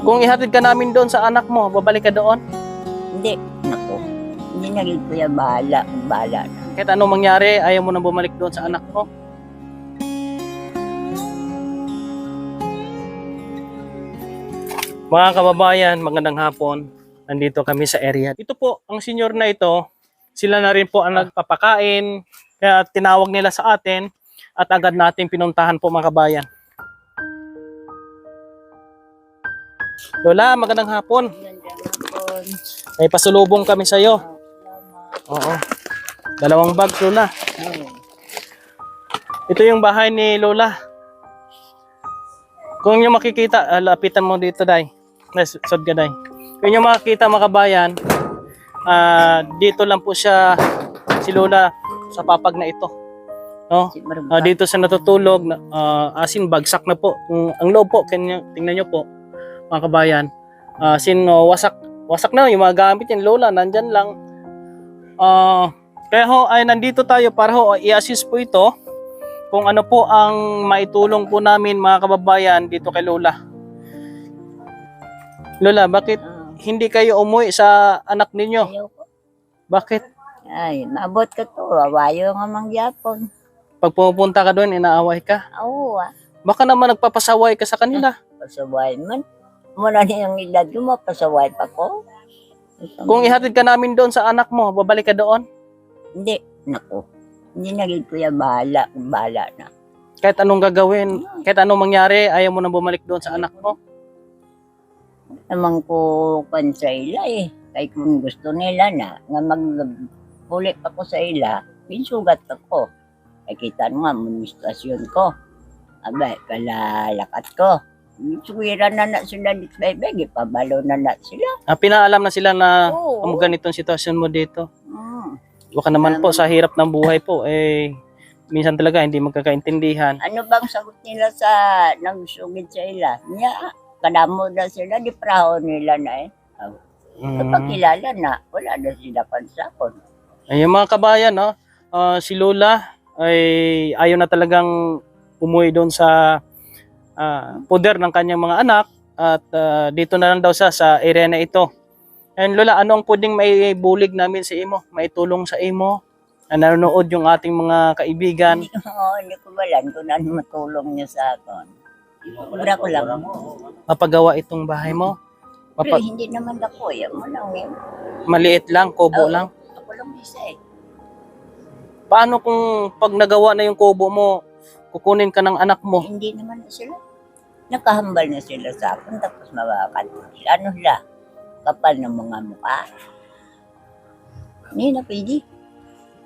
Kung ihatid ka namin doon sa anak mo, babalik ka doon? Hindi, naku. Hindi na rin kuya bahala na. Kahit anong mangyari, ayaw mo nang bumalik doon sa anak mo? Mga kababayan, magandang hapon. Nandito kami sa area. Ito po, ang senior na ito, sila na rin po ang nagpapakain. Kaya tinawag nila sa atin at agad nating pinuntahan po mga kabayan. Lola, magandang hapon. Gandang hapon. May pasulubong kami sa iyo. Salamat. Oo. 2 bags, Lola. Oh. Ito yung bahay ni Lola. Kung yung makikita, lapitan mo dito, Day. Sod ka, Day. Kung yung makikita, mga kabayan, dito lang po siya, si Lola, sa papag na ito. No? Si Marumba. Dito sa natutulog, asin bagsak na po. Ang loob po, tingnan nyo po, mga kabayan. Wasak na yung mga gamit ni Lola, nandyan lang. Kaya ho, ay nandito tayo para ho, i-assist po ito kung ano po ang maitulong po namin mga kababayan dito kay Lola. Lola, bakit hindi kayo umuwi sa anak ninyo? Ayaw ko. Bakit? Ay, maabot ka to. Awayo nga mangyapon. Pag pupunta ka doon, inaaway ka? Oo Baka naman nagpapasaway ka sa kanila. Pasaway man. Muna niya yung edad ko, mapasaway pa ko. Kung ihatid ka namin doon sa anak mo, babalik ka doon? Hindi, naku. Hindi na rin kuya bahala na. Kahit anong gagawin, kahit anong mangyari, ayaw mo nang bumalik doon sa anak mo? Naman ko kan sa ila eh. Kaya kung gusto nila na, nga magpulit ako sa ila, pinsugat ako. Ay kita nga, munistasyon ko. Abay, kalalakat ko. Suwira na sila dito, bebe, pabalo na sila. Pinaalam na sila na Oo. ganitong sitwasyon mo dito. Mm. Baka naman po sa hirap ng buhay po, minsan talaga hindi magkakaintindihan. Ano bang sagot nila sa nagsugid sa ila? Nya, kadamo na sila, di praho nila na eh. Kapag kilala na, wala na sila pansakon. Yung mga kabayan, no? Si Lola ay ayaw na talagang umuwi doon sa poder ng kanyang mga anak at dito na lang daw sa area na ito. And Lola, ano ang pwedeng maibulig namin sa imo? Maitulong sa imo? Nanonood yung ating mga kaibigan. Hindi ko balan kung ano matulong niya sa akin. Kubra ko lang. Mapagawa itong bahay mo? Pero hindi naman ako, yan mo lang yun. Maliit lang, kubo Oo. lang. Ako lang isa eh. Paano kung pag nagawa na yung kubo mo, kukunin ka ng anak mo? Hindi naman na sila. Nakahambal na sila sa akin, tapos mawakan. Ano sila? Kapal ng mga mukha. Hindi na pwede.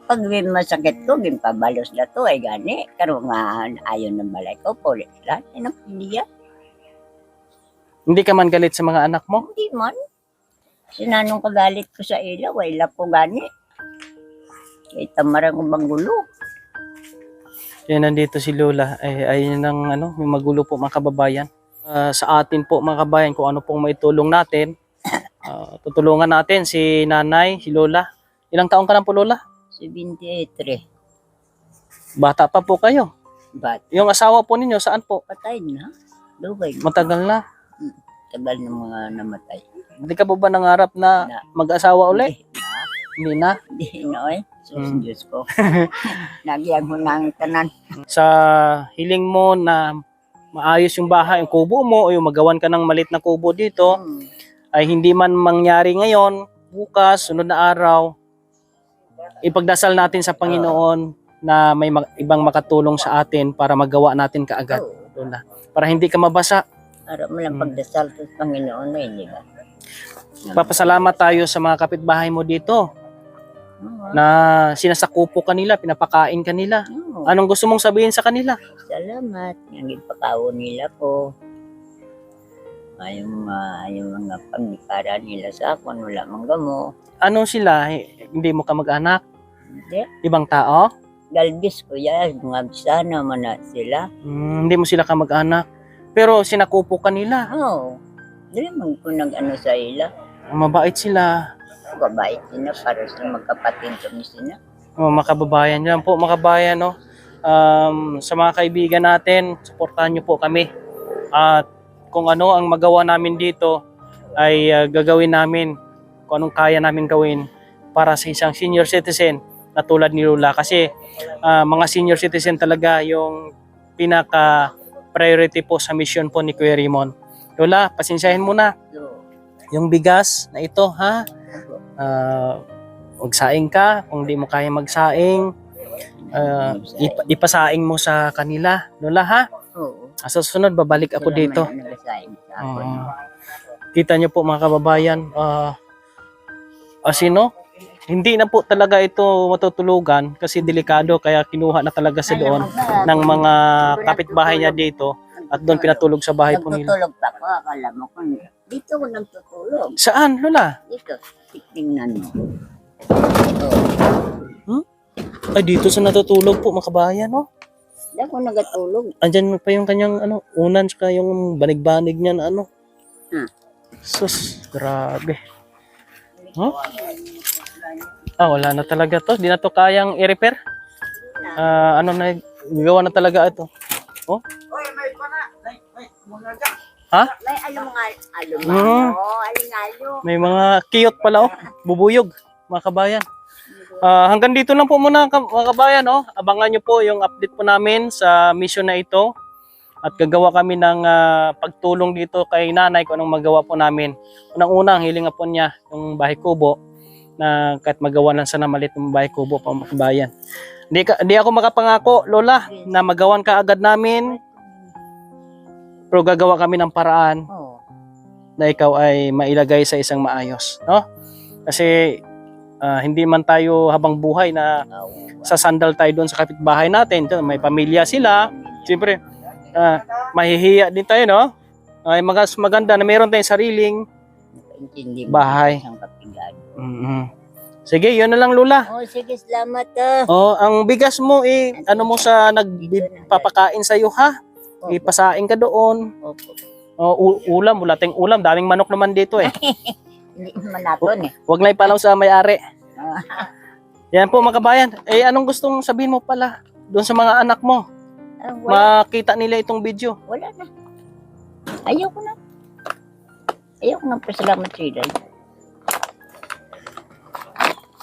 Pag masakit ko, gimpabalos na to, ay gani. Karo nga ayaw ng balay ko, pulit sila. Hindi na pwede yan. Hindi ka man galit sa mga anak mo? Hindi man. Sinanong kagalit ko sa ila, wala ko gani. Kaya tamarang ko bang gulo. Yan, nandito si Lola. Ayun ng may magulo po mga kababayan. Sa atin po mga kababayan, kung ano pong maitulong natin, tutulungan natin si nanay, si Lola. Ilang taon ka lang po, Lola? 78. Bata pa po kayo. But, Yung asawa po ninyo, saan po? patay na. Dugay. Matagal na. Tagal ng mga namatay. Hindi ka po ba nangarap na mag-asawa uli? Hindi na. Hindi na eh. Diyos ko. Nagyan mo ng tanan. Sa hiling mo na maayos yung bahay, yung kubo mo, o yung magawan ka ng malit na kubo dito, ay hindi man mangyari ngayon, bukas, sunod na araw, ipagdasal natin sa Panginoon na may ibang makatulong sa atin para magawa natin kaagad. Lola. Para hindi ka mabasa. Para mo lang pagdasal sa Panginoon na hindi ba? Papasalamat tayo sa mga kapitbahay mo dito na sinasakupo kanila, pinapakain kanila. Anong gusto mong sabihin sa kanila? Salamat. Ang pagkaon nila ko. Yung mga pagnikara nila sa akin, wala mang gamo. Ano sila? Hindi mo ka mag-anak? Hindi. Ibang tao? Galbis ko yan. Mga bisana man na sila. Hindi mo sila ka mag-anak. Pero sinakupo kanila. Oo. Dili man ko nag-ano sa ila. Mabait sila. Babait sila para sa magkapatid kami sila. Mga kababayan yan po, mga kababayan, no? Sa mga kaibigan natin, supportahan nyo po kami. At kung ano ang magawa namin dito ay gagawin namin kung anong kaya namin gawin para sa isang senior citizen na tulad ni Lola. Kasi mga senior citizen talaga yung pinaka priority po sa mission po ni Kuya Raymond. Lola, pasensyahin mo na. Yung bigas na ito, ha? Magsaing ka. Kung di mo kaya magsaing, ipasaing mo sa kanila. Lola, ha? Oo. Sa susunod, babalik ako Sila dito. man ang nagasaing sa akin. Kita nyo po mga kababayan, sino? Hindi na po talaga ito matutulugan kasi delikado, kaya kinuha na talaga sa doon ng mga kapitbahay niya dito at doon pinatulog sa bahay po nila. Nagtutulog pa ako, akala mo kung dito ko nagtutulog. Saan, Lola? Dito, tingnan mo. Ay, dito sa natutulog po mga kababayan, no? Hindi ako nagatulog. Andyan pa yung kanyang unan saka yung banig-banig niya na Sus, grabe. Huh? Wala na talaga to. Di na to kayang i-repair. Gawa na talaga ito. Oh? Ha? May alam nga, May mga kiyot pala, bubuyog, mga kabayan. Hanggang dito lang po muna mga kabayan. Abangan nyo po yung update po namin sa mission na ito. At gagawa kami ng pagtulong dito kay nanay kung anong magawa po namin. Unang-unang hiling nga po niya yung bahay kubo na kahit magawa lang sana maliit ng bahay kubo pa mga kabayan. Di ako makapangako, Lola, na magawan ka agad namin. Pero gagawa kami ng paraan na ikaw ay mailagay sa isang maayos. No? Kasi hindi man tayo habang buhay na sasandal tayo doon sa kapitbahay natin. May pamilya sila. Siyempre, mahihiya din tayo, no? Ay maganda na meron tayong sariling bahay. Sige, yun na lang, Lola. Sige, salamat. Ang bigas mo ano mo sa nagpapakain sa iyo, ha? Ipasaing ka doon. Ulam, wala tayong ulam, daming manok naman dito Hindi naman natin Wag na ipalaw sa may-ari. Yan po mga kabayan. Anong gustong sabihin mo pala doon sa mga anak mo? Makita nila itong video. Wala na. Ayoko na. Ayoko na pasalamat sila.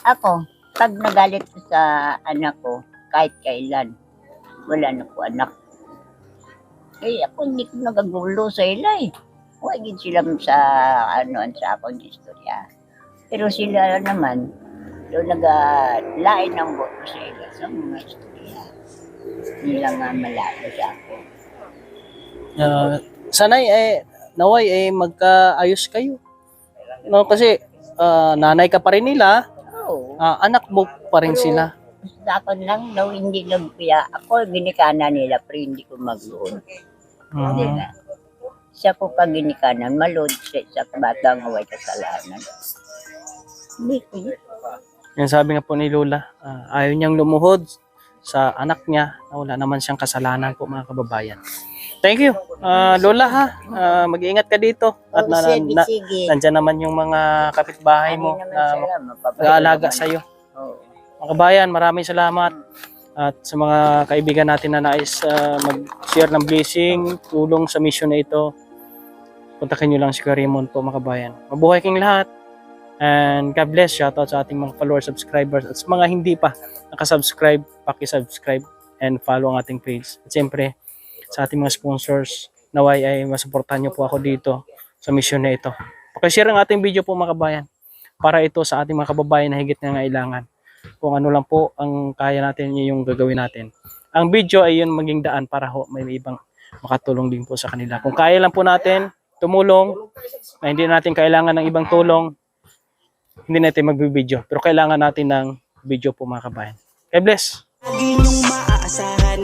Ako, pag nagalit ko sa anak ko, kahit kailan, wala na ko anak. Ako hindi ko nagagulo sa ila Huwag sila sa sa akong istorya. Pero sila naman, doon naglain ng boto sa ila sa mga istorya. Hindi lang nga malayo sa ako. Sanay naway magkaayos kayo. No, kasi nanay ka pa rin nila. Anak mo pa rin sila. Sa akin lang daw hindi lang kaya ako ginikana nila pero hindi ko magluon. Diba? Siya ko pag ginikanan, malod siya sa bata nga way kasalanan. Hindi ko yun. Yan sabi nga po ni Lola, ayaw niyang lumuhod sa anak niya na wala naman siyang kasalanan po mga kababayan. Thank you, Lola, ha. Mag-iingat ka dito. At Sige. nandyan naman yung mga kapitbahay mo na mag-aalaga sa iyo. Mga kabayan, maraming salamat. At sa mga kaibigan natin na nais mag-share ng blessing, tulong sa mission na ito, kontakin nyo lang si Kuya Raymond po mga kabayan. Mabuhay kayong lahat. And God bless. Shoutout sa ating mga followers, subscribers. At sa mga hindi pa nakasubscribe, paki-subscribe and follow ang ating page. At siyempre, sa ating mga sponsors, naway ay masuportahan nyo po ako dito sa mission na ito. Pakishare ang ating video po mga kabayan para ito sa ating mga kababayan na higit na ngailangan. Kung ano lang po ang kaya natin, yung gagawin natin. Ang video ay yun maging daan para may ibang makatulong din po sa kanila. Kung kaya lang po natin tumulong, na hindi natin kailangan ng ibang tulong, hindi natin magbibideo. Pero kailangan natin ng video po mga kabayan. God bless! Lagi niyong maaasahan